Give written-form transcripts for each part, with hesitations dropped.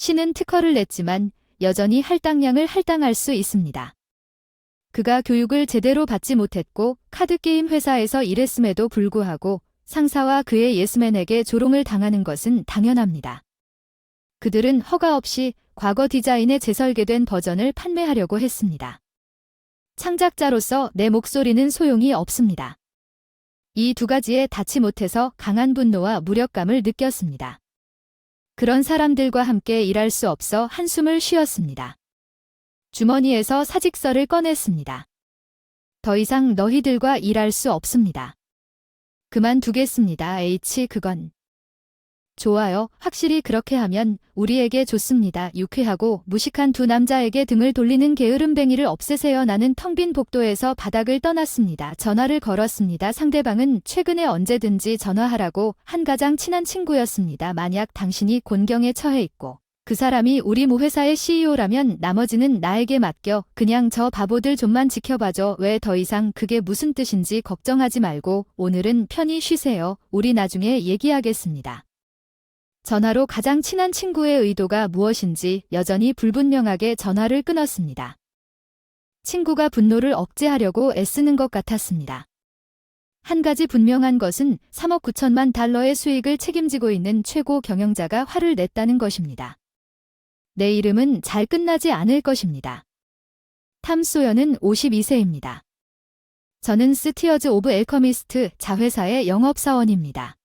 C는 특허를 냈지만 여전히 할당량을 할당할 수 있습니다. 그가 교육을 제대로 받지 못했고 카드게임 회사에서 일했음에도 불구하고 상사와 그의 예스맨에게 조롱을 당하는 것은 당연합니다. 그들은 허가 없이 과거 디자인의 재설계된 버전을 판매하려고 했습니다. 창작자로서 내 목소리는 소용이 없습니다. 이 두 가지에 닿지 못해서 강한 분노와 무력감을 느꼈습니다. 그런 사람들과 함께 일할 수 없어 한숨을 쉬었습니다. 주머니에서 사직서를 꺼냈습니다. 더 이상 너희들과 일할 수 없습니다. 그만두겠습니다. 그건. 좋아요. 확실히 그렇게 하면 우리에게 좋습니다. 유쾌하고 무식한 두 남자에게 등을 돌리는 게으름뱅이를 없애세요. 나는 텅 빈 복도에서 바닥을 떠났습니다. 전화를 걸었습니다. 상대방은 최근에 언제든지 전화하라고 한 가장 친한 친구였습니다. 만약 당신이 곤경에 처해 있고 그 사람이 우리 모 회사의 CEO라면 나머지는 나에게 맡겨. 그냥 저 바보들 좀만 지켜봐줘. 왜 더 이상 그게 무슨 뜻인지 걱정하지 말고 오늘은 편히 쉬세요. 우리 나중에 얘기하겠습니다. 전화로 가장 친한 친구의 의도가 무엇인지 여전히 불분명하게 전화를 끊었습니다. 친구가 분노를 억제하려고 애쓰는 것 같았습니다. 한 가지 분명한 것은 3억 9천만 달러의 수익을 책임지고 있는 최고 경영자가 화를 냈다는 것입니다. 내 이름은 잘 끝나지 않을 것입니다. 탐 소연은 52세입니다. 저는 스티어즈 오브 엘커미스트 자회사의 영업사원입니다.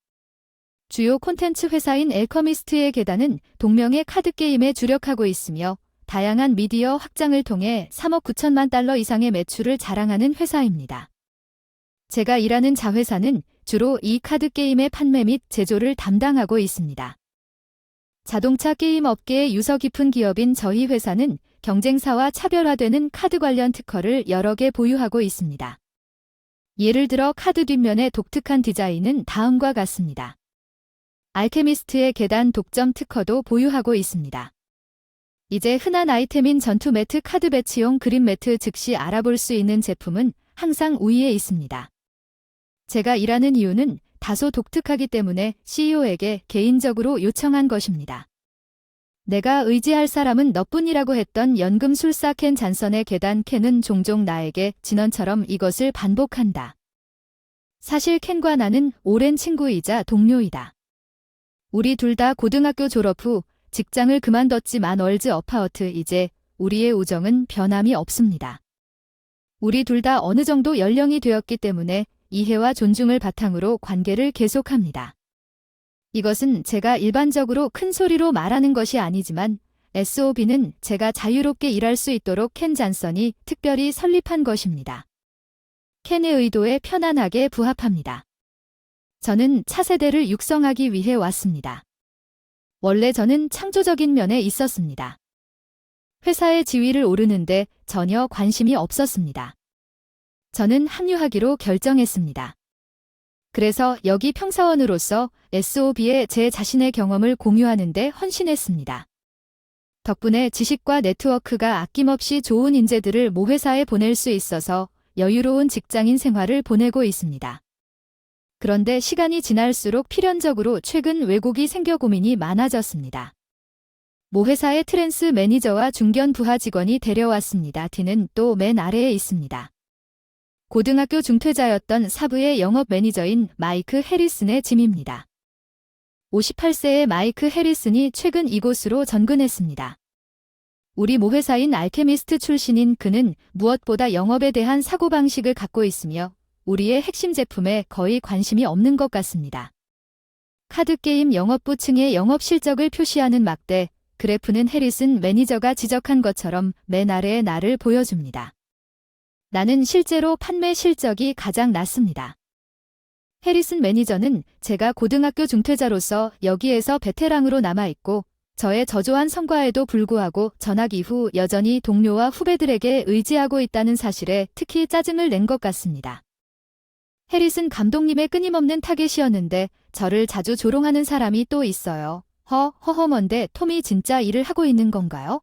주요 콘텐츠 회사인 엘커미스트의 계단은 동명의 카드게임에 주력하고 있으며 다양한 미디어 확장을 통해 3억 9천만 달러 이상의 매출을 자랑하는 회사입니다. 제가 일하는 자회사는 주로 이 카드게임의 판매 및 제조를 담당하고 있습니다. 자동차 게임 업계의 유서 깊은 기업인 저희 회사는 경쟁사와 차별화되는 카드 관련 특허를 여러 개 보유하고 있습니다. 예를 들어 카드 뒷면의 독특한 디자인은 다음과 같습니다. 알케미스트의 계단 독점 특허도 보유하고 있습니다. 이제 흔한 아이템인 전투 매트 카드 배치용 그림 매트 즉시 알아볼 수 있는 제품은 항상 우위에 있습니다. 제가 일하는 이유는 다소 독특하기 때문에 CEO에게 개인적으로 요청한 것입니다. 내가 의지할 사람은 너뿐이라고 했던 연금술사 켄 잔선의 계단. 켄은 종종 나에게 진원처럼 이것을 반복한다. 사실 켄과 나는 오랜 친구이자 동료이다. 우리 둘 다 고등학교 졸업 후 직장을 그만뒀지만 월즈 어파워트 이제 우리의 우정은 변함이 없습니다. 우리 둘 다 어느 정도 연령이 되었기 때문에 이해와 존중을 바탕으로 관계를 계속합니다. 이것은 제가 일반적으로 큰 소리로 말하는 것이 아니지만 SOB는 제가 자유롭게 일할 수 있도록 켄 잔선이 특별히 설립한 것입니다. 켄의 의도에 편안하게 부합합니다. 저는 차세대를 육성하기 위해 왔습니다. 원래 저는 창조적인 면에 있었습니다. 회사의 지위를 오르는데 전혀 관심이 없었습니다. 저는 합류하기로 결정했습니다. 그래서 여기 평사원으로서 SOB에 제 자신의 경험을 공유하는 데 헌신했습니다. 덕분에 지식과 네트워크가 아낌없이 좋은 인재들을 모 회사에 보낼 수 있어서 여유로운 직장인 생활을 보내고 있습니다. 그런데 시간이 지날수록 필연적으로 최근 왜곡이 생겨 고민이 많아졌습니다. 모 회사의 트랜스 매니저와 중견 부하 직원이 데려왔습니다. D는 또 맨 아래에 있습니다. 고등학교 중퇴자였던 사부의 영업 매니저인 마이크 해리슨의 짐입니다. 58세의 마이크 해리슨이 최근 이곳으로 전근했습니다. 우리 모 회사인 알케미스트 출신인 그는 무엇보다 영업에 대한 사고방식을 갖고 있으며 우리의 핵심 제품에 거의 관심이 없는 것 같습니다. 카드게임 영업부층의 영업 실적을 표시하는 막대 그래프는 해리슨 매니저가 지적한 것처럼 맨 아래에 나를 보여줍니다. 나는 실제로 판매 실적이 가장 낮습니다. 해리슨 매니저는 제가 고등학교 중퇴자로서 여기에서 베테랑으로 남아있고 저의 저조한 성과에도 불구하고 전학 이후 여전히 동료와 후배들에게 의지하고 있다는 사실에 특히 짜증을 낸 것 같습니다. 해리슨 감독님의 끊임없는 타겟이었는데 저를 자주 조롱하는 사람이 또 있어요. 허허먼데 톰이 진짜 일을 하고 있는 건가요?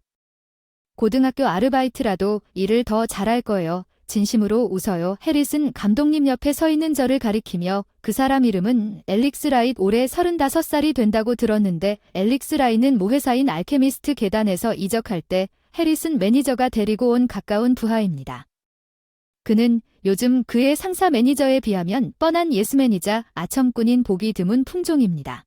고등학교 아르바이트라도 일을 더 잘할 거예요. 진심으로 웃어요. 해리슨 감독님 옆에 서 있는 저를 가리키며 그 사람 이름은 앨릭스 라이트. 올해 35살이 된다고 들었는데 앨릭스 라이트는 모회사인 알케미스트 계단에서 이적할 때 해리슨 매니저가 데리고 온 가까운 부하입니다. 그는 요즘 그의 상사 매니저에 비하면 뻔한 예스맨이자 아첨꾼인 보기 드문 품종입니다.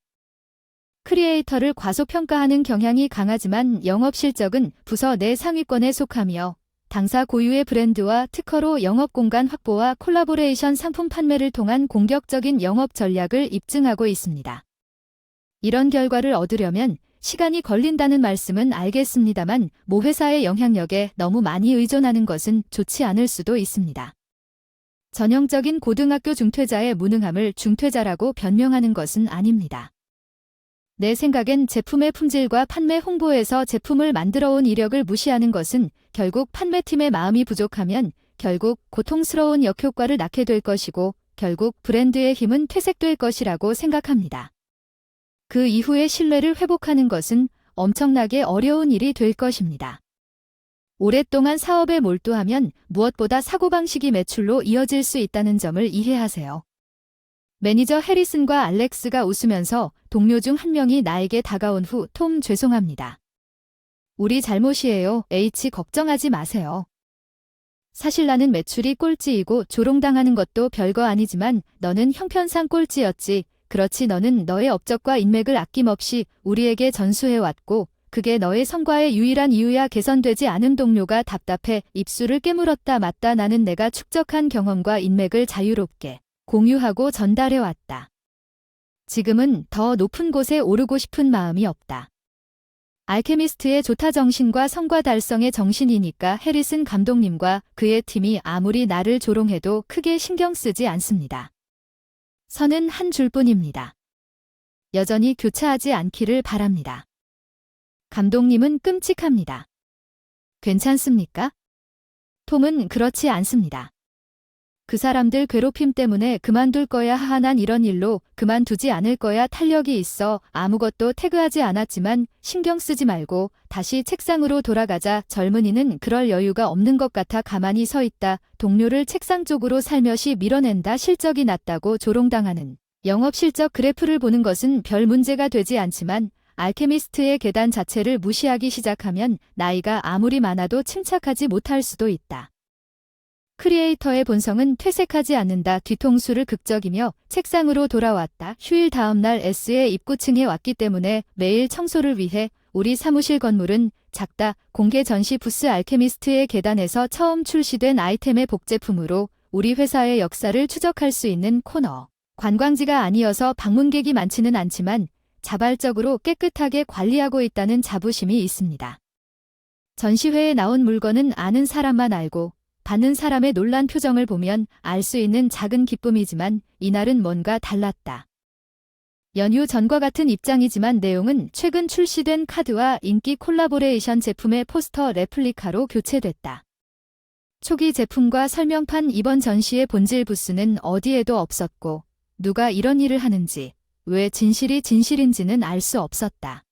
크리에이터를 과소평가하는 경향이 강하지만 영업 실적은 부서 내 상위권에 속하며 당사 고유의 브랜드와 특허로 영업 공간 확보와 콜라보레이션 상품 판매를 통한 공격적인 영업 전략을 입증하고 있습니다. 이런 결과를 얻으려면 시간이 걸린다는 말씀은 알겠습니다만 모 회사의 영향력에 너무 많이 의존하는 것은 좋지 않을 수도 있습니다. 전형적인 고등학교 중퇴자의 무능함을 중퇴자라고 변명하는 것은 아닙니다. 내 생각엔 제품의 품질과 판매 홍보에서 제품을 만들어 온 이력을 무시하는 것은 결국 판매팀의 마음이 부족하면 결국 고통스러운 역효과를 낳게 될 것이고 결국 브랜드의 힘은 퇴색될 것이라고 생각합니다. 그 이후에 신뢰를 회복하는 것은 엄청나게 어려운 일이 될 것입니다. 오랫동안 사업에 몰두하면 무엇보다 사고방식이 매출로 이어질 수 있다는 점을 이해하세요. 매니저 해리슨과 알렉스가 웃으면서 동료 중 한 명이 나에게 다가온 후 톰 죄송합니다. 우리 잘못이에요. H 걱정하지 마세요. 사실 나는 매출이 꼴찌이고 조롱당하는 것도 별거 아니지만 너는 형편상 꼴찌였지. 그렇지 너는 너의 업적과 인맥을 아낌없이 우리에게 전수해왔고 그게 너의 성과의 유일한 이유야. 개선되지 않은 동료가 답답해 입술을 깨물었다. 맞다. 나는 내가 축적한 경험과 인맥을 자유롭게 공유하고 전달해왔다. 지금은 더 높은 곳에 오르고 싶은 마음이 없다. 알케미스트의 조타 정신과 성과 달성의 정신이니까 해리슨 감독님과 그의 팀이 아무리 나를 조롱해도 크게 신경 쓰지 않습니다. 선은 한 줄뿐입니다. 여전히 교차하지 않기를 바랍니다. 감독님은 끔찍합니다. 괜찮습니까? 톰은 그렇지 않습니다. 그 사람들 괴롭힘 때문에 그만둘 거야. 하하 난 이런 일로 그만두지 않을 거야. 탄력이 있어. 아무것도 태그하지 않았지만 신경 쓰지 말고 다시 책상으로 돌아가자. 젊은이는 그럴 여유가 없는 것 같아 가만히 서 있다. 동료를 책상 쪽으로 살며시 밀어낸다. 실적이 낮다고 조롱당하는 영업 실적 그래프를 보는 것은 별 문제가 되지 않지만 알케미스트의 계단 자체를 무시하기 시작하면 나이가 아무리 많아도 침착하지 못할 수도 있다. 크리에이터의 본성은 퇴색하지 않는다. 뒤통수를 극적이며 책상으로 돌아왔다. 휴일 다음 날 S의 입구층에 왔기 때문에 매일 청소를 위해 우리 사무실 건물은 작다. 공개 전시 부스 알케미스트의 계단에서 처음 출시된 아이템의 복제품으로 우리 회사의 역사를 추적할 수 있는 코너. 관광지가 아니어서 방문객이 많지는 않지만 자발적으로 깨끗하게 관리하고 있다는 자부심이 있습니다. 전시회에 나온 물건은 아는 사람만 알고 받는 사람의 놀란 표정을 보면 알 수 있는 작은 기쁨이지만 이날은 뭔가 달랐다. 연휴 전과 같은 입장이지만 내용은 최근 출시된 카드와 인기 콜라보레이션 제품의 포스터 레플리카로 교체됐다. 초기 제품과 설명판. 이번 전시의 본질 부스는 어디에도 없었고 누가 이런 일을 하는지 왜 진실이 진실인지는 알 수 없었다.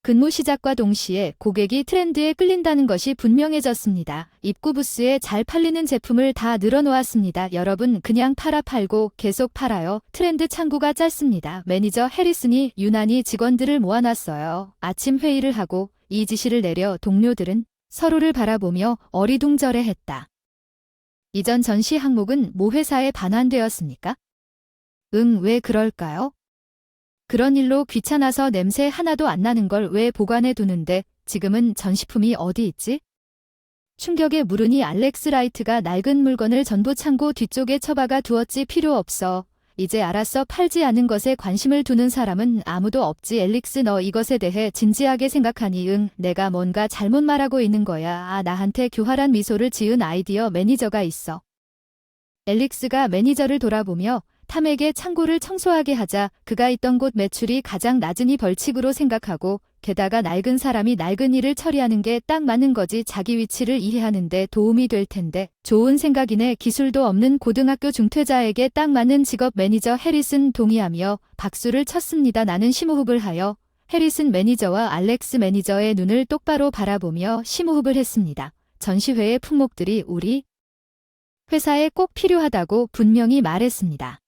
근무 시작과 동시에 고객이 트렌드에 끌린다는 것이 분명해졌습니다. 입구 부스에 잘 팔리는 제품을 다 늘어놓았습니다. 여러분 그냥 팔고 계속 팔아요. 트렌드 창구가 짧습니다. 매니저 해리슨이 유난히 직원들을 모아놨어요. 아침 회의를 하고 이 지시를 내려 동료들은 서로를 바라보며 어리둥절해했다. 이전 전시 항목은 모 회사에 반환되었습니까? 왜 그럴까요? 그런 일로 귀찮아서 냄새 하나도 안 나는 걸 왜 보관해 두는데 지금은 전시품이 어디 있지? 충격에 무르니 알렉스 라이트가 낡은 물건을 전부 창고 뒤쪽에 처박아 두었지. 필요 없어. 이제 알았어. 팔지 않은 것에 관심을 두는 사람은 아무도 없지. 앨릭스 너 이것에 대해 진지하게 생각하니? 내가 뭔가 잘못 말하고 있는 거야. 나한테 교활한 미소를 지은 아이디어 매니저가 있어. 앨릭스가 매니저를 돌아보며 탐에게 창고를 청소하게 하자 그가 있던 곳 매출이 가장 낮으니 벌칙으로 생각하고 게다가 낡은 사람이 낡은 일을 처리하는 게 딱 맞는 거지. 자기 위치를 이해하는데 도움이 될 텐데. 좋은 생각이네. 기술도 없는 고등학교 중퇴자에게 딱 맞는 직업. 매니저 해리슨 동의하며 박수를 쳤습니다. 나는 심호흡을 하여 해리슨 매니저와 알렉스 매니저의 눈을 똑바로 바라보며 심호흡을 했습니다. 전시회의 품목들이 우리 회사에 꼭 필요하다고 분명히 말했습니다.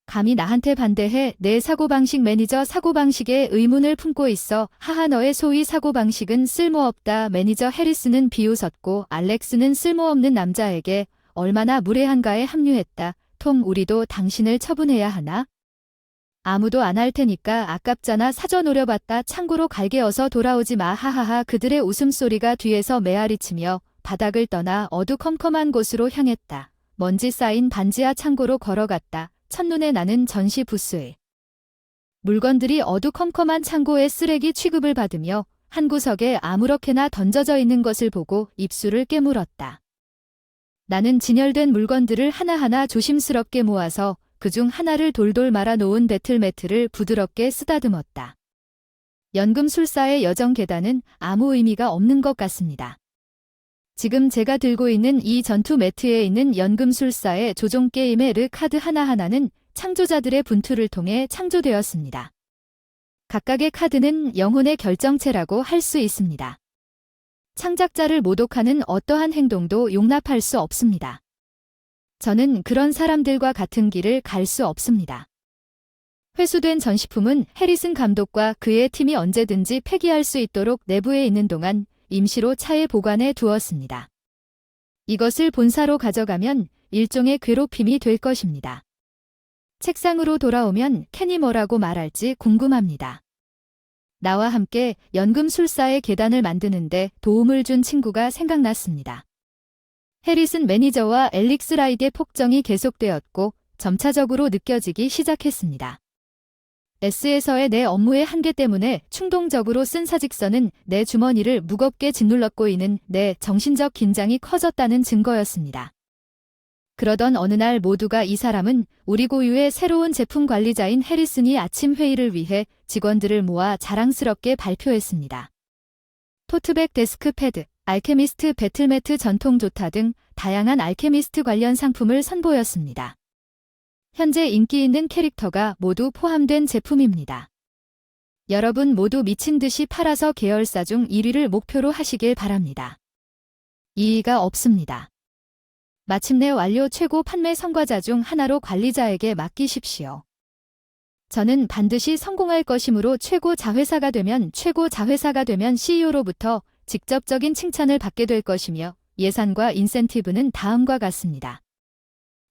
감히 나한테 반대해. 내 사고방식 매니저 사고방식에 의문을 품고 있어. 하하, 너의 소위 사고방식은 쓸모없다. 매니저 해리스는 비웃었고 알렉스는 쓸모없는 남자에게 얼마나 무례한가에 합류했다. 톰, 우리도 당신을 처분해야 하나? 아무도 안 할 테니까 아깝잖아. 사저 노려봤다. 참고로 갈게 어서 돌아오지 마. 하하하. 그들의 웃음소리가 뒤에서 메아리치며 바닥을 떠나 어두컴컴한 곳으로 향했다. 먼지 쌓인 반지하 창고로 걸어갔다. 첫눈에 나는 전시 부스에 물건들이 어두컴컴한 창고에 쓰레기 취급을 받으며 한 구석에 아무렇게나 던져져 있는 것을 보고 입술을 깨물었다. 나는 진열된 물건들을 하나하나 조심스럽게 모아서 그중 하나를 돌돌 말아 놓은 배틀매트를 부드럽게 쓰다듬었다. 연금술사의 여정 계단은 아무 의미가 없는 것 같습니다. 지금 제가 들고 있는 이 전투 매트에 있는 연금술사의 조종게임의 르 카드 하나하나는 창조자들의 분투를 통해 창조되었습니다. 각각의 카드는 영혼의 결정체라고 할 수 있습니다. 창작자를 모독하는 어떠한 행동도 용납할 수 없습니다. 저는 그런 사람들과 같은 길을 갈 수 없습니다. 회수된 전시품은 해리슨 감독과 그의 팀이 언제든지 폐기할 수 있도록 내부에 있는 동안 임시로 차에 보관해 두었습니다. 이것을 본사로 가져가면 일종의 괴롭힘이 될 것입니다. 책상으로 돌아오면 캔이 뭐라고 말할지 궁금합니다. 나와 함께 연금술사의 계단을 만드는데 도움을 준 친구가 생각났습니다. 해리슨 매니저와 앨릭스 라이드의 폭정이 계속되었고 점차적으로 느껴지기 시작했습니다. S에서의 내 업무의 한계 때문에 충동적으로 쓴 사직서는 내 주머니를 무겁게 짓눌렀고 이는 내 정신적 긴장이 커졌다는 증거였습니다. 그러던 어느 날 모두가 이 사람은 우리 고유의 새로운 제품 관리자인 해리슨이 아침 회의를 위해 직원들을 모아 자랑스럽게 발표했습니다. 토트백 데스크 패드, 알케미스트 배틀매트 전통 조타 등 다양한 알케미스트 관련 상품을 선보였습니다. 현재 인기 있는 캐릭터가 모두 포함된 제품입니다. 여러분 모두 미친 듯이 팔아서 계열사 중 1위를 목표로 하시길 바랍니다. 이의가 없습니다. 마침내 완료. 최고 판매 성과자 중 하나로 관리자에게 맡기십시오. 저는 반드시 성공할 것이므로 최고 자회사가 되면 CEO로부터 직접적인 칭찬을 받게 될 것이며 예산과 인센티브는 다음과 같습니다.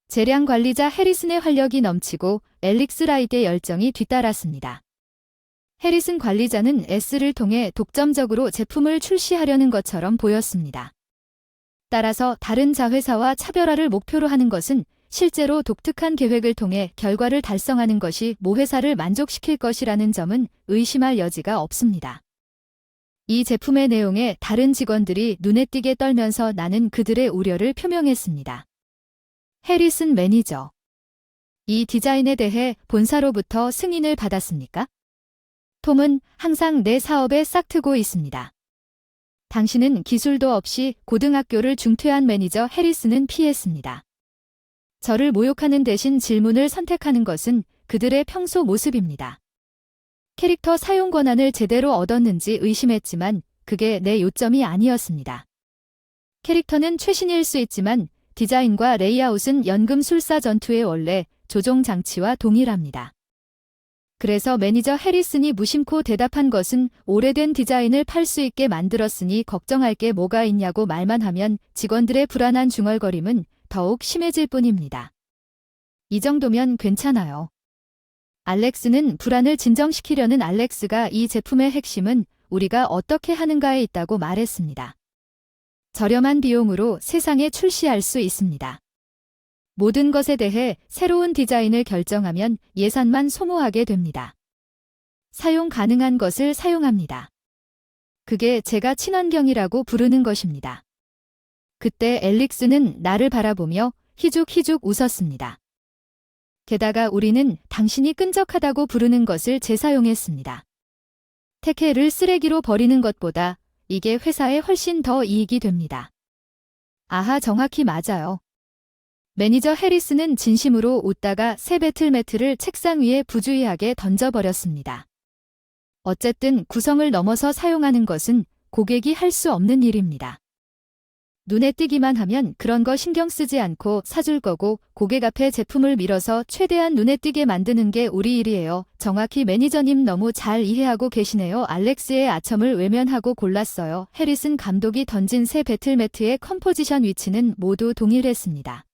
재량 관리자 해리슨의 활력이 넘치고 앨릭스 라이드의 열정이 뒤따랐습니다. 해리슨 관리자는 S를 통해 독점적으로 제품을 출시하려는 것처럼 보였습니다. 따라서 다른 자회사와 차별화를 목표로 하는 것은 실제로 독특한 계획을 통해 결과를 달성하는 것이 모회사를 만족시킬 것이라는 점은 의심할 여지가 없습니다. 이 제품의 내용에 다른 직원들이 눈에 띄게 떨면서 나는 그들의 우려를 표명했습니다. 해리슨 매니저. 이 디자인에 대해 본사로부터 승인을 받았습니까? 톰은 항상 내 사업에 싹트고 있습니다. 당신은 기술도 없이 고등학교를 중퇴한 매니저 해리슨은 피했습니다. 저를 모욕하는 대신 질문을 선택하는 것은 그들의 평소 모습입니다. 캐릭터 사용 권한을 제대로 얻었는지 의심했지만 그게 내 요점이 아니었습니다. 캐릭터는 최신일 수 있지만 디자인과 레이아웃은 연금술사 전투의 원래 조종 장치와 동일합니다. 그래서 매니저 해리슨이 무심코 대답한 것은 오래된 디자인을 팔 수 있게 만들었으니 걱정할 게 뭐가 있냐고 말만 하면 직원들의 불안한 중얼거림은 더욱 심해질 뿐입니다. 이 정도면 괜찮아요. 알렉스는 불안을 진정시키려는 알렉스가 이 제품의 핵심은 우리가 어떻게 하는가에 있다고 말했습니다. 저렴한 비용으로 세상에 출시할 수 있습니다. 모든 것에 대해 새로운 디자인을 결정하면 예산만 소모하게 됩니다. 사용 가능한 것을 사용합니다. 그게 제가 친환경이라고 부르는 것입니다. 그때 앨릭스는 나를 바라보며 희죽희죽 웃었습니다. 게다가 우리는 당신이 끈적하다고 부르는 것을 재사용했습니다. 테케를 쓰레기로 버리는 것보다 이게 회사에 훨씬 더 이익이 됩니다. 아하, 정확히 맞아요. 매니저 해리스는 진심으로 웃다가 새 배틀매트를 책상 위에 부주의하게 던져버렸습니다. 어쨌든 구성을 넘어서 사용하는 것은 고객이 할 수 없는 일입니다. 눈에 띄기만 하면 그런 거 신경 쓰지 않고 사줄 거고 고객 앞에 제품을 밀어서 최대한 눈에 띄게 만드는 게 우리 일이에요. 정확히 매니저님 너무 잘 이해하고 계시네요. 알렉스의 아첨을 외면하고 골랐어요. 해리슨 감독이 던진 새 배틀매트의 컴포지션 위치는 모두 동일했습니다.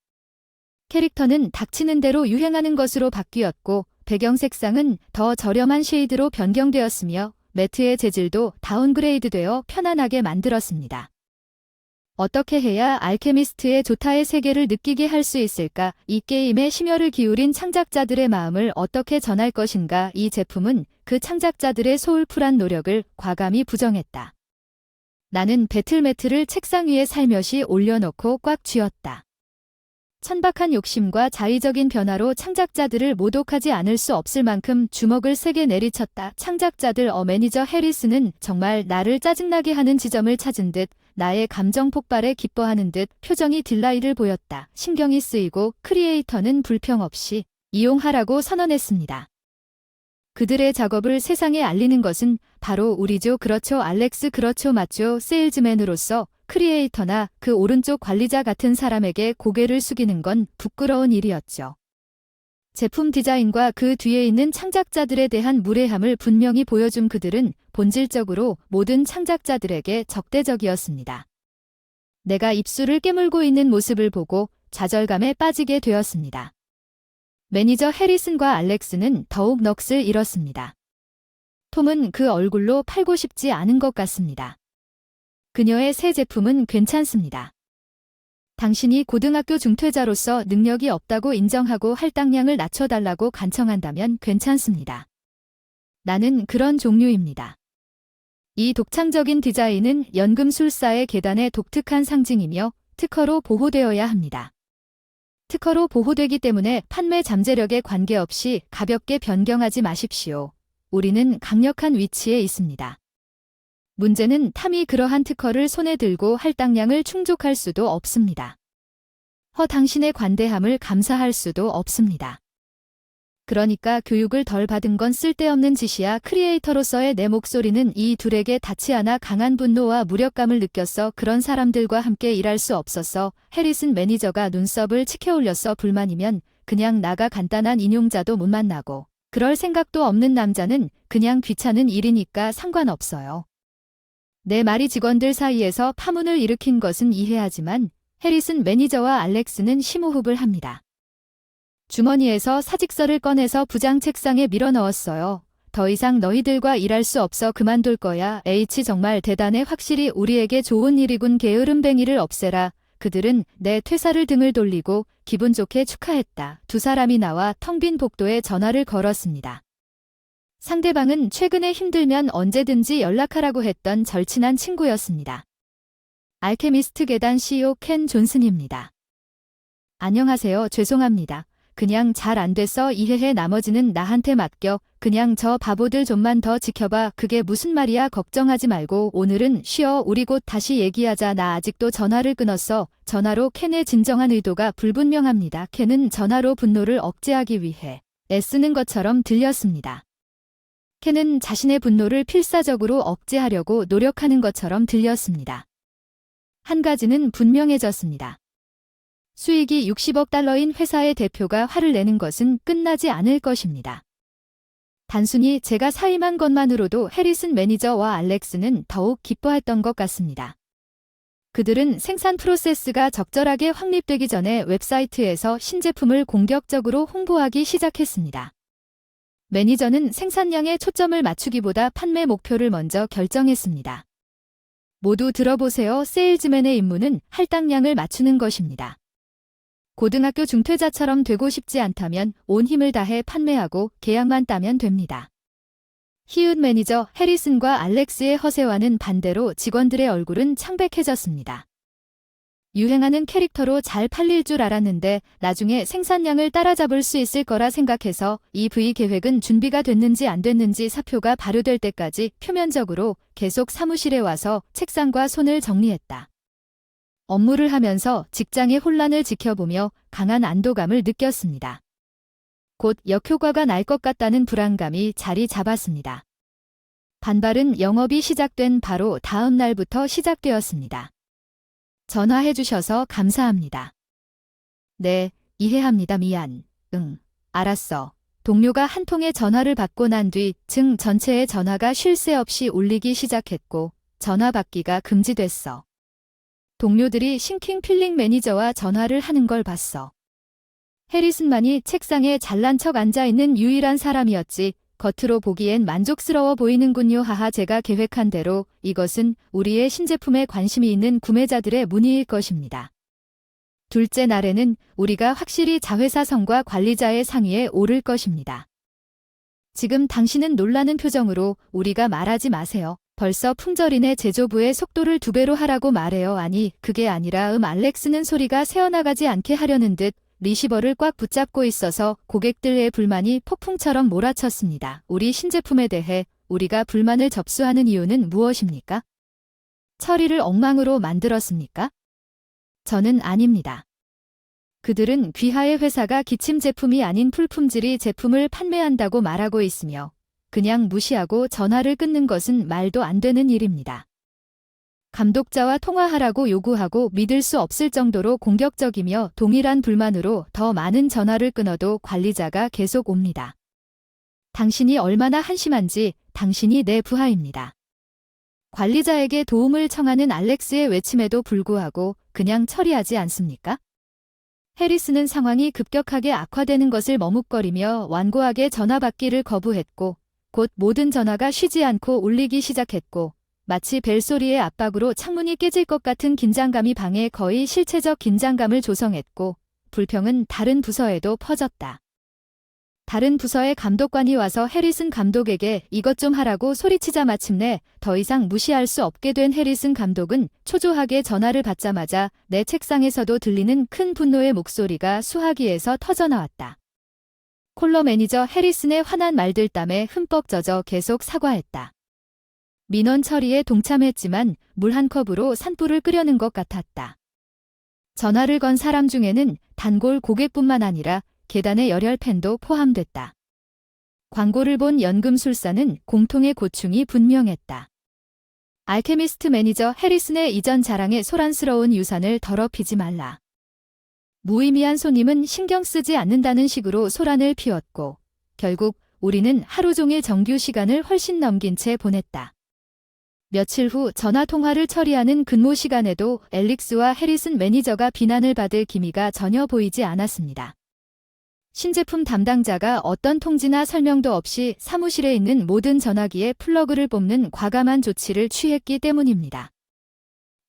캐릭터는 닥치는 대로 유행하는 것으로 바뀌었고 배경 색상은 더 저렴한 쉐이드로 변경되었으며 매트의 재질도 다운그레이드되어 편안하게 만들었습니다. 어떻게 해야 알케미스트의 조타의 세계를 느끼게 할 수 있을까? 이 게임에 심혈을 기울인 창작자들의 마음을 어떻게 전할 것인가? 이 제품은 그 창작자들의 소울풀한 노력을 과감히 부정했다. 나는 배틀매트를 책상 위에 살며시 올려놓고 꽉 쥐었다. 천박한 욕심과 자의적인 변화로 창작자들을 모독하지 않을 수 없을 만큼 주먹을 세게 내리쳤다. 창작자들 매니저 해리스는 정말 나를 짜증나게 하는 지점을 찾은 듯 나의 감정 폭발에 기뻐하는 듯 표정이 딜라이를 보였다. 신경이 쓰이고 크리에이터는 불평 없이 이용하라고 선언했습니다. 그들의 작업을 세상에 알리는 것은 바로 우리죠. 그렇죠. 알렉스 그렇죠. 맞죠. 세일즈맨으로서 크리에이터나 그 오른쪽 관리자 같은 사람에게 고개를 숙이는 건 부끄러운 일이었죠. 제품 디자인과 그 뒤에 있는 창작자들에 대한 무례함을 분명히 보여준 그들은 본질적으로 모든 창작자들에게 적대적이었습니다. 내가 입술을 깨물고 있는 모습을 보고 좌절감에 빠지게 되었습니다. 매니저 해리슨과 알렉스는 더욱 넋을 잃었습니다. 톰은 그 얼굴로 팔고 싶지 않은 것 같습니다. 그녀의 새 제품은 괜찮습니다. 당신이 고등학교 중퇴자로서 능력이 없다고 인정하고 할당량을 낮춰달라고 간청한다면 괜찮습니다. 나는 그런 종류입니다. 이 독창적인 디자인은 연금술사의 계단의 독특한 상징이며 특허로 보호되어야 합니다. 특허로 보호되기 때문에 판매 잠재력에 관계없이 가볍게 변경하지 마십시오. 우리는 강력한 위치에 있습니다. 문제는 탐이 그러한 특허를 손에 들고 할당량을 충족할 수도 없습니다. 당신의 관대함을 감사할 수도 없습니다. 그러니까 교육을 덜 받은 건 쓸데없는 짓이야. 크리에이터로서의 내 목소리는 이 둘에게 닿지 않아 강한 분노와 무력감을 느꼈어. 그런 사람들과 함께 일할 수 없었어. 해리슨 매니저가 눈썹을 치켜 올렸어. 불만이면 그냥 나가. 간단한 인용자도 못 만나고 그럴 생각도 없는 남자는 그냥 귀찮은 일이니까 상관없어요. 내 말이 직원들 사이에서 파문을 일으킨 것은 이해하지만 해리슨 매니저와 알렉스는 심호흡을 합니다. 주머니에서 사직서를 꺼내서 부장 책상에 밀어 넣었어요. 더 이상 너희들과 일할 수 없어. 그만둘 거야. H 정말 대단해. 확실히 우리에게 좋은 일이군. 게으름뱅이를 없애라. 그들은 내 퇴사를 등을 돌리고 기분 좋게 축하했다. 두 사람이 나와 텅 빈 복도에 전화를 걸었습니다. 상대방은 최근에 힘들면 언제든지 연락하라고 했던 절친한 친구였습니다. 알케미스트 계단 CEO 켄 존슨입니다. 안녕하세요. 죄송합니다. 그냥 잘 안 돼서 이해해. 나머지는 나한테 맡겨. 그냥 저 바보들 좀만 더 지켜봐. 그게 무슨 말이야. 걱정하지 말고 오늘은 쉬어. 우리 곧 다시 얘기하자. 나 아직도 전화를 끊었어. 전화로 켄의 진정한 의도가 불분명합니다. 켄은 전화로 분노를 억제하기 위해 애쓰는 것처럼 들렸습니다. 켄은 자신의 분노를 필사적으로 억제하려고 노력하는 것처럼 들렸습니다. 한 가지는 분명해졌습니다. 수익이 60억 달러인 회사의 대표가 화를 내는 것은 끝나지 않을 것입니다. 단순히 제가 사임한 것만으로도 해리슨 매니저와 알렉스는 더욱 기뻐했던 것 같습니다. 그들은 생산 프로세스가 적절하게 확립되기 전에 웹사이트에서 신제품을 공격적으로 홍보하기 시작했습니다. 매니저는 생산량에 초점을 맞추기보다 판매 목표를 먼저 결정했습니다. 모두 들어보세요. 세일즈맨의 임무는 할당량을 맞추는 것입니다. 고등학교 중퇴자처럼 되고 싶지 않다면 온 힘을 다해 판매하고 계약만 따면 됩니다. 히읗 매니저 해리슨과 알렉스의 허세와는 반대로 직원들의 얼굴은 창백해졌습니다. 유행하는 캐릭터로 잘 팔릴 줄 알았는데 나중에 생산량을 따라잡을 수 있을 거라 생각해서 이 V 계획은 준비가 됐는지 안 됐는지 사표가 발효될 때까지 표면적으로 계속 사무실에 와서 책상과 손을 정리했다. 업무를 하면서 직장의 혼란을 지켜보며 강한 안도감을 느꼈습니다. 곧 역효과가 날 것 같다는 불안감이 자리 잡았습니다. 반발은 영업이 시작된 바로 다음 날부터 시작되었습니다. 전화해 주셔서 감사합니다. 네, 이해합니다. 미안. 응, 알았어. 동료가 한 통의 전화를 받고 난 뒤 층 전체의 전화가 쉴 새 없이 울리기 시작했고 전화 받기가 금지됐어. 동료들이 싱킹 필링 매니저와 전화를 하는 걸 봤어. 해리슨만이 책상에 잘난 척 앉아있는 유일한 사람이었지. 겉으로 보기엔 만족스러워 보이는군요. 하하, 제가 계획한 대로 이것은 우리의 신제품에 관심이 있는 구매자들의 문의일 것입니다. 둘째 날에는 우리가 확실히 자회사성과 관리자의 상위에 오를 것입니다. 지금 당신은 놀라는 표정으로 우리가 말하지 마세요. 벌써 품절이네. 제조부의 속도를 2배로 하라고 말해요. 아니, 그게 아니라 알렉스는 소리가 새어나가지 않게 하려는 듯 리시버를 꽉 붙잡고 있어서 고객들의 불만이 폭풍처럼 몰아쳤습니다. 우리 신제품에 대해 우리가 불만을 접수하는 이유는 무엇입니까? 처리를 엉망으로 만들었습니까? 저는 아닙니다. 그들은 귀하의 회사가 기침 제품이 아닌 풀품질의 제품을 판매한다고 말하고 있으며 그냥 무시하고 전화를 끊는 것은 말도 안 되는 일입니다. 감독자와 통화하라고 요구하고 믿을 수 없을 정도로 공격적이며 동일한 불만으로 더 많은 전화를 끊어도 관리자가 계속 옵니다. 당신이 얼마나 한심한지 당신이 내 부하입니다. 관리자에게 도움을 청하는 알렉스의 외침에도 불구하고 그냥 처리하지 않습니까? 해리스는 상황이 급격하게 악화되는 것을 머뭇거리며 완고하게 전화 받기를 거부했고 곧 모든 전화가 쉬지 않고 울리기 시작했고 마치 벨소리의 압박으로 창문이 깨질 것 같은 긴장감이 방에 거의 실체적 긴장감을 조성했고 불평은 다른 부서에도 퍼졌다. 다른 부서의 감독관이 와서 해리슨 감독에게 이것 좀 하라고 소리치자 마침내 더 이상 무시할 수 없게 된 해리슨 감독은 초조하게 전화를 받자마자 내 책상에서도 들리는 큰 분노의 목소리가 수화기에서 터져나왔다. 콜러 매니저 해리슨의 화난 말들 땀에 흠뻑 젖어 계속 사과했다. 민원 처리에 동참했지만 물 한 컵으로 산불을 끄려는 것 같았다. 전화를 건 사람 중에는 단골 고객뿐만 아니라 계단의 열혈 팬도 포함됐다. 광고를 본 연금술사는 공통의 고충이 분명했다. 알케미스트 매니저 해리슨의 이전 자랑에 소란스러운 유산을 더럽히지 말라. 무의미한 손님은 신경 쓰지 않는다는 식으로 소란을 피웠고 결국 우리는 하루 종일 정규 시간을 훨씬 넘긴 채 보냈다. 며칠 후 전화통화를 처리하는 근무 시간에도 앨릭스와 해리슨 매니저가 비난을 받을 기미가 전혀 보이지 않았습니다. 신제품 담당자가 어떤 통지나 설명도 없이 사무실에 있는 모든 전화기에 플러그를 뽑는 과감한 조치를 취했기 때문입니다.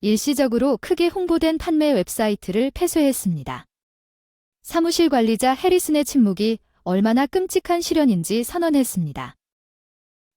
일시적으로 크게 홍보된 판매 웹사이트를 폐쇄했습니다. 사무실 관리자 해리슨의 침묵이 얼마나 끔찍한 시련인지 선언했습니다.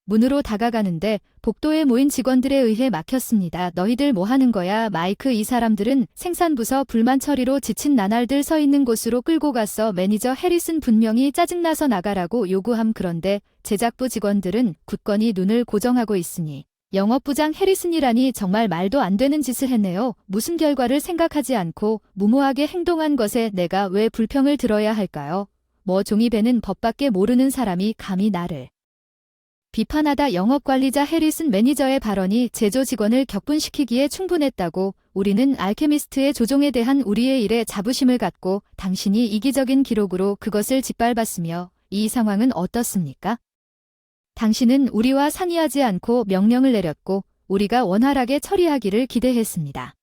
문으로 다가가는데 복도에 모인 직원들에 의해 막혔습니다. 너희들 뭐 하는 거야? 마이크. 이 사람들은 생산부서 불만 처리로 지친 나날들 서 있는 곳으로 끌고 갔어. 매니저 해리슨 분명히 짜증나서 나가라고 요구함. 그런데 제작부 직원들은 굳건히 눈을 고정하고 있으니 영업부장 해리슨이라니 정말 말도 안 되는 짓을 했네요. 무슨 결과를 생각하지 않고 무모하게 행동한 것에 내가 왜 불평을 들어야 할까요? 뭐 종이배는 법밖에 모르는 사람이 감히 나를 비판하다. 영업관리자 해리슨 매니저의 발언이 제조 직원을 격분시키기에 충분했다고. 우리는 알케미스트의 조종에 대한 우리의 일에 자부심을 갖고 당신이 이기적인 기록으로 그것을 짓밟았으며 이 상황은 어떻습니까? 당신은 우리와 상의하지 않고 명령을 내렸고 우리가 원활하게 처리하기를 기대했습니다.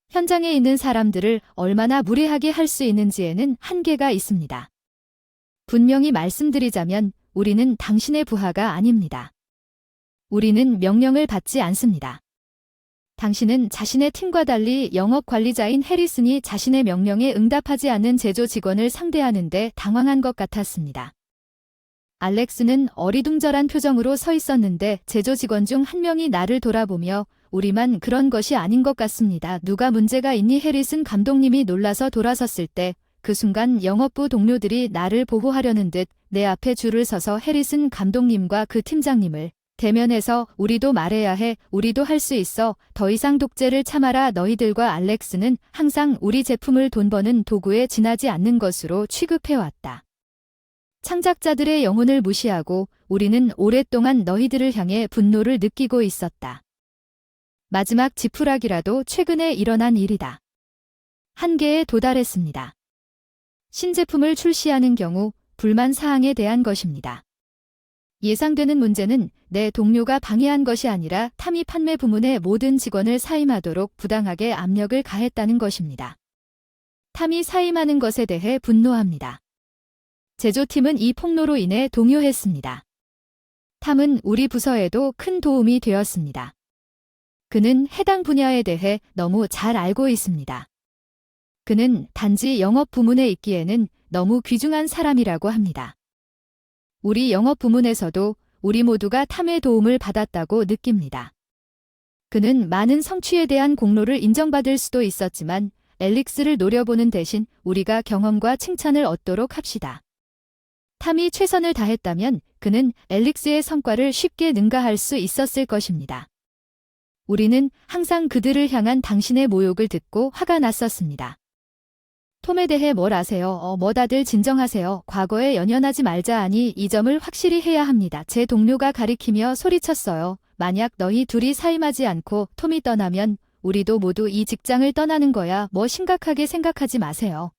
현장에 있는 사람들을 얼마나 무례하게 할 수 있는지에는 한계가 있습니다. 분명히 말씀드리자면 우리는 당신의 부하가 아닙니다. 우리는 명령을 받지 않습니다. 당신은 자신의 팀과 달리 영업관리자인 해리슨이 자신의 명령에 응답하지 않는 제조 직원을 상대하는데 당황한 것 같았습니다. 알렉스는 어리둥절한 표정으로 서 있었는데 제조 직원 중 한 명이 나를 돌아보며 우리만 그런 것이 아닌 것 같습니다. 누가 문제가 있니? 해리슨 감독님이 놀라서 돌아섰을 때 그 순간 영업부 동료들이 나를 보호하려는 듯 내 앞에 줄을 서서 해리슨 감독님과 그 팀장님을 대면해서 우리도 말해야 해. 우리도 할 수 있어. 더 이상 독재를 참아라. 너희들과 알렉스는 항상 우리 제품을 돈 버는 도구에 지나지 않는 것으로 취급해왔다. 창작자들의 영혼을 무시하고 우리는 오랫동안 너희들을 향해 분노를 느끼고 있었다. 마지막 지푸라기라도 최근에 일어난 일이다. 한계에 도달했습니다. 신제품을 출시하는 경우 불만 사항에 대한 것입니다. 예상되는 문제는 내 동료가 방해한 것이 아니라 타미 판매 부문의 모든 직원을 사임하도록 부당하게 압력을 가했다는 것입니다. 탐이 사임하는 것에 대해 분노합니다. 제조팀은 이 폭로로 인해 동요했습니다. 탐은 우리 부서에도 큰 도움이 되었습니다. 그는 해당 분야에 대해 너무 잘 알고 있습니다. 그는 단지 영업 부문에 있기에는 너무 귀중한 사람이라고 합니다. 우리 영업 부문에서도 우리 모두가 탐의 도움을 받았다고 느낍니다. 그는 많은 성취에 대한 공로를 인정받을 수도 있었지만 엘릭스를 노려보는 대신 우리가 경험과 칭찬을 얻도록 합시다. 탐이 최선을 다했다면 그는 엘릭스의 성과를 쉽게 능가할 수 있었을 것입니다. 우리는 항상 그들을 향한 당신의 모욕을 듣고 화가 났었습니다. 톰에 대해 뭘 아세요? 다들 진정하세요. 과거에 연연하지 말자 하니 이 점을 확실히 해야 합니다. 제 동료가 가리키며 소리쳤어요. 만약 너희 둘이 사임하지 않고 톰이 떠나면 우리도 모두 이 직장을 떠나는 거야. 뭐 심각하게 생각하지 마세요.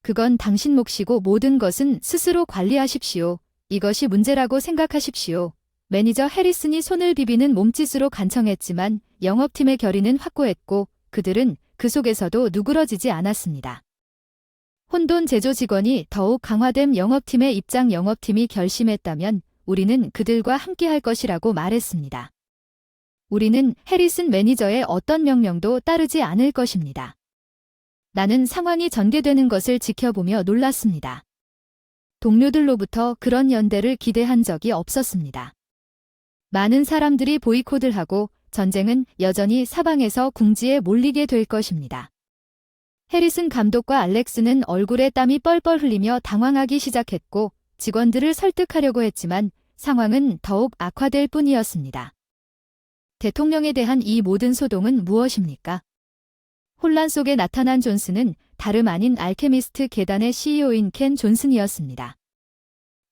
그건 당신 몫이고 모든 것은 스스로 관리하십시오. 이것이 문제라고 생각하십시오. 매니저 해리슨이 손을 비비는 몸짓으로 간청했지만 영업팀의 결의는 확고했고 그들은 그 속에서도 누그러지지 않았습니다. 혼돈 제조 직원이 더욱 강화된 영업팀의 입장 영업팀이 결심했다면 우리는 그들과 함께할 것이라고 말했습니다. 우리는 해리슨 매니저의 어떤 명령도 따르지 않을 것입니다. 나는 상황이 전개되는 것을 지켜보며 놀랐습니다. 동료들로부터 그런 연대를 기대한 적이 없었습니다. 많은 사람들이 보이콧을 하고 전쟁은 여전히 사방에서 궁지에 몰리게 될 것입니다. 해리슨 감독과 알렉스는 얼굴에 땀이 뻘뻘 흘리며 당황하기 시작했고 직원들을 설득하려고 했지만 상황은 더욱 악화될 뿐이었습니다. 대통령에 대한 이 모든 소동은 무엇입니까? 혼란 속에 나타난 존슨은 다름 아닌 알케미스트 계단의 CEO인 켄 존슨이었습니다.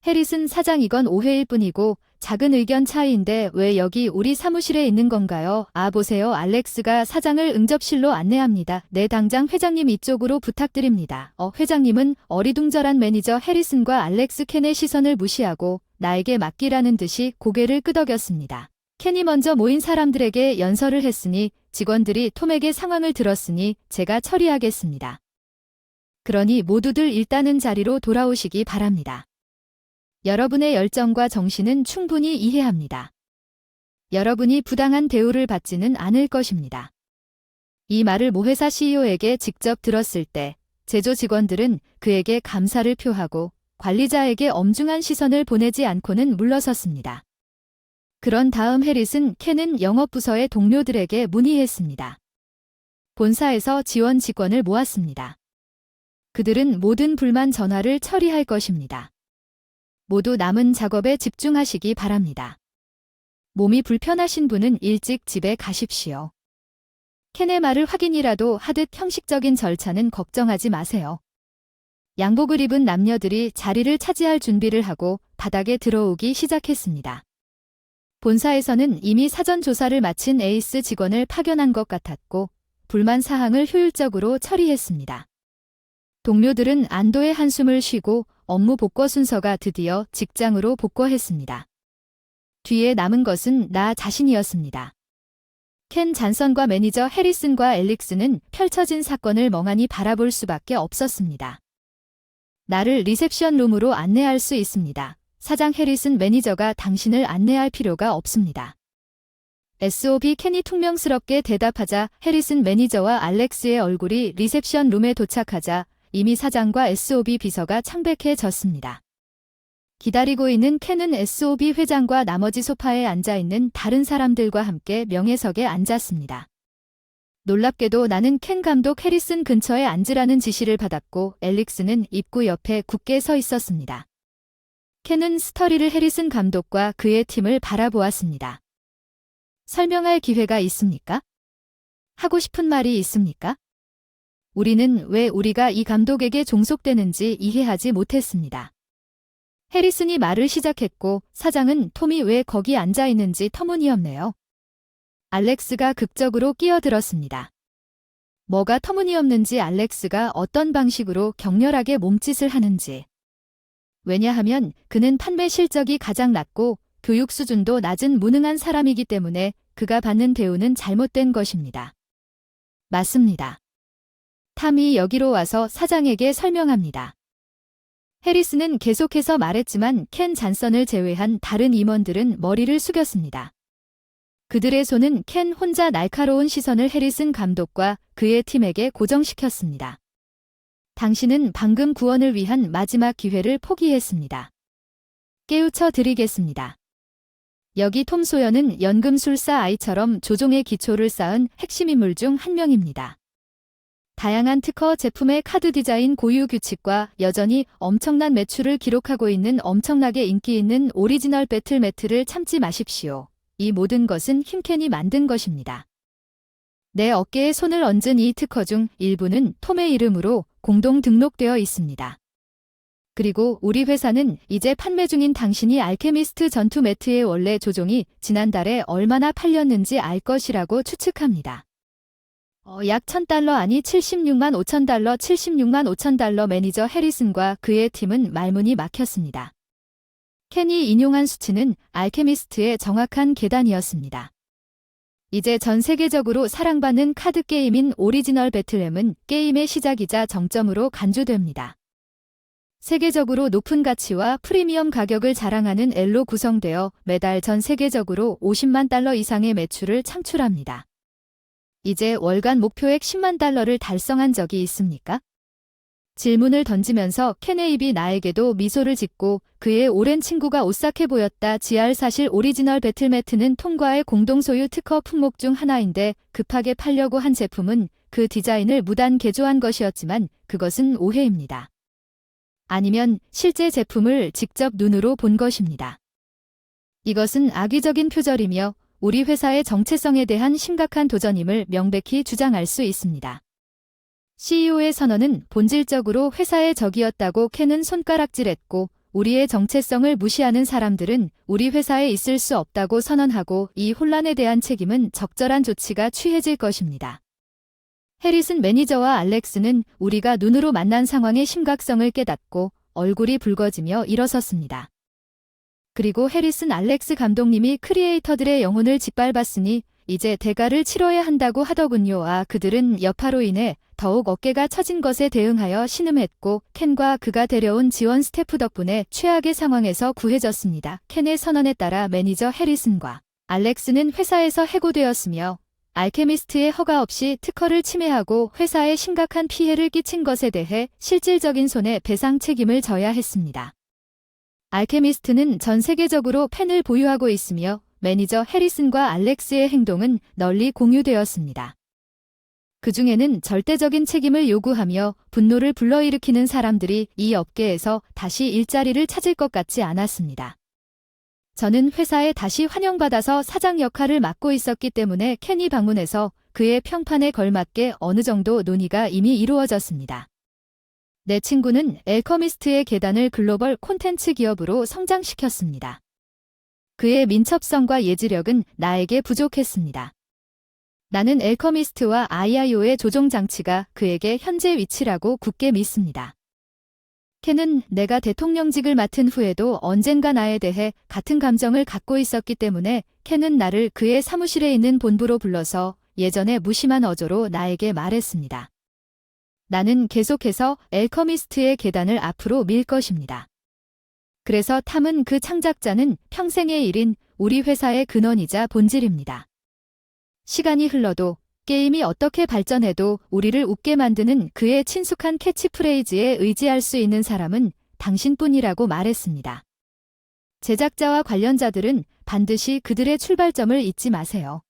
해리슨 사장이건 오해일 뿐이고 작은 의견 차이인데 왜 여기 우리 사무실에 있는 건가요? 보세요. 알렉스가 사장을 응접실로 안내합니다. 네, 당장 회장님 이쪽으로 부탁드립니다. 회장님은 어리둥절한 매니저 해리슨과 알렉스 켄의 시선을 무시하고 나에게 맡기라는 듯이 고개를 끄덕였습니다. 켄이 먼저 모인 사람들에게 연설을 했으니 직원들이 톰에게 상황을 들었으니 제가 처리하겠습니다. 그러니 모두들 일단은 자리로 돌아오시기 바랍니다. 여러분의 열정과 정신은 충분히 이해합니다. 여러분이 부당한 대우를 받지는 않을 것입니다. 이 말을 모 회사 CEO에게 직접 들었을 때 제조 직원들은 그에게 감사를 표하고 관리자에게 엄중한 시선을 보내지 않고는 물러섰습니다. 그런 다음 해리슨 켄은 영업부서의 동료들에게 문의했습니다. 본사에서 지원 직원을 모았습니다. 그들은 모든 불만 전화를 처리할 것입니다. 모두 남은 작업에 집중하시기 바랍니다. 몸이 불편하신 분은 일찍 집에 가십시오. 켄의 말을 확인이라도 하듯 형식적인 절차는 걱정하지 마세요. 양복을 입은 남녀들이 자리를 차지할 준비를 하고 바닥에 들어오기 시작했습니다. 본사에서는 이미 사전 조사를 마친 에이스 직원을 파견한 것 같았고 불만 사항을 효율적으로 처리했습니다. 동료들은 안도의 한숨을 쉬고 업무 복구 순서가 드디어 직장으로 복구했습니다. 뒤에 남은 것은 나 자신이었습니다. 켄 잔선과 매니저 해리슨과 엘릭스는 펼쳐진 사건을 멍하니 바라볼 수밖에 없었습니다. 나를 리셉션 룸으로 안내할 수 있습니다. 사장 해리슨 매니저가 당신을 안내할 필요가 없습니다. SOB 켄이 퉁명스럽게 대답하자 해리슨 매니저와 알렉스의 얼굴이 리셉션 룸에 도착하자 이미 사장과 SOB 비서가 창백해졌습니다. 기다리고 있는 켄은 SOB 회장과 나머지 소파에 앉아있는 다른 사람들과 함께 명예석에 앉았습니다. 놀랍게도 나는 켄 감독 해리슨 근처에 앉으라는 지시를 받았고 엘릭스는 입구 옆에 굳게 서 있었습니다. 켄은 스터리를 해리슨 감독과 그의 팀을 바라보았습니다. 설명할 기회가 있습니까? 하고 싶은 말이 있습니까? 우리는 왜 우리가 이 감독에게 종속되는지 이해하지 못했습니다. 해리슨이 말을 시작했고 사장은 톰이 왜 거기 앉아 있는지 터무니없네요. 알렉스가 극적으로 끼어들었습니다. 뭐가 터무니없는지 알렉스가 어떤 방식으로 격렬하게 몸짓을 하는지. 왜냐하면 그는 판매 실적이 가장 낮고 교육 수준도 낮은 무능한 사람이기 때문에 그가 받는 대우는 잘못된 것입니다. 맞습니다. 탐이 여기로 와서 사장에게 설명합니다. 해리스는 계속해서 말했지만 켄 잔선을 제외한 다른 임원들은 머리를 숙였습니다. 그들의 손은 켄 혼자 날카로운 시선을 해리슨 감독과 그의 팀에게 고정시켰습니다. 당신은 방금 구원을 위한 마지막 기회를 포기했습니다. 깨우쳐 드리겠습니다. 여기 톰 소여는 연금술사 아이처럼 조종의 기초를 쌓은 핵심 인물 중 한 명입니다. 다양한 특허 제품의 카드 디자인 고유 규칙과 여전히 엄청난 매출을 기록하고 있는 엄청나게 인기 있는 오리지널 배틀 매트를 참지 마십시오. 이 모든 것은 힘캔이 만든 것입니다. 내 어깨에 손을 얹은 이 특허 중 일부는 톰의 이름으로 공동 등록되어 있습니다. 그리고 우리 회사는 이제 판매 중인 당신이 알케미스트 전투 매트의 원래 조종이 지난달에 얼마나 팔렸는지 알 것이라고 추측합니다. 약 $1,000 아니 76만 5천 달러 76만 5천 달러 매니저 해리슨과 그의 팀은 말문이 막혔습니다. 켄이 인용한 수치는 알케미스트의 정확한 계단이었습니다. 이제 전 세계적으로 사랑받는 카드 게임인 오리지널 배틀램은 게임의 시작이자 정점으로 간주됩니다. 세계적으로 높은 가치와 프리미엄 가격을 자랑하는 L로 구성되어 매달 전 세계적으로 $50만 이상의 매출을 창출합니다. 이제 월간 목표액 $10만 달성한 적이 있습니까? 질문을 던지면서 켄의 입이 나에게도 미소를 짓고 그의 오랜 친구가 오싹해 보였다. GR 사실 오리지널 배틀매트는 톰과의 공동소유 특허 품목 중 하나인데 급하게 팔려고 한 제품은 그 디자인을 무단 개조한 것이었지만 그것은 오해입니다. 아니면 실제 제품을 직접 눈으로 본 것입니다. 이것은 악의적인 표절이며 우리 회사의 정체성에 대한 심각한 도전임을 명백히 주장할 수 있습니다. CEO의 선언은 본질적으로 회사의 적이었다고 켄은 손가락질했고 우리의 정체성을 무시하는 사람들은 우리 회사에 있을 수 없다고 선언하고 이 혼란에 대한 책임은 적절한 조치가 취해질 것입니다. 해리슨 매니저와 알렉스는 우리가 눈으로 만난 상황의 심각성을 깨닫고 얼굴이 붉어지며 일어섰습니다. 그리고 해리슨 알렉스 감독님이 크리에이터들의 영혼을 짓밟았으니 이제 대가를 치러야 한다고 하더군요. 그들은 여파로 인해 더욱 어깨가 처진 것에 대응하여 신음했고 켄과 그가 데려온 지원 스태프 덕분에 최악의 상황에서 구해졌습니다. 켄의 선언에 따라 매니저 해리슨과 알렉스는 회사에서 해고되었으며 알케미스트의 허가 없이 특허를 침해하고 회사에 심각한 피해를 끼친 것에 대해 실질적인 손해배상 책임을 져야 했습니다. 알케미스트는 전 세계적으로 팬을 보유하고 있으며 매니저 해리슨과 알렉스의 행동은 널리 공유되었습니다. 그 중에는 절대적인 책임을 요구하며 분노를 불러일으키는 사람들이 이 업계에서 다시 일자리를 찾을 것 같지 않았습니다. 저는 회사에 다시 환영받아서 사장 역할을 맡고 있었기 때문에 켄이 방문해서 그의 평판에 걸맞게 어느 정도 논의가 이미 이루어졌습니다. 내 친구는 알케미스트의 계단을 글로벌 콘텐츠 기업으로 성장시켰습니다. 그의 민첩성과 예지력은 나에게 부족했습니다. 나는 알케미스트와 IIO의 조종 장치가 그에게 현재 위치라고 굳게 믿습니다. 켄은 내가 대통령직을 맡은 후에도 언젠가 나에 대해 같은 감정을 갖고 있었기 때문에 켄은 나를 그의 사무실에 있는 본부로 불러서 예전의 무심한 어조로 나에게 말했습니다. 나는 계속해서 알케미스트의 계단을 앞으로 밀 것입니다. 그래서 탐은 그 창작자는 평생의 일인 우리 회사의 근원이자 본질입니다. 시간이 흘러도 게임이 어떻게 발전해도 우리를 웃게 만드는 그의 친숙한 캐치프레이즈에 의지할 수 있는 사람은 당신뿐이라고 말했습니다. 제작자와 관련자들은 반드시 그들의 출발점을 잊지 마세요.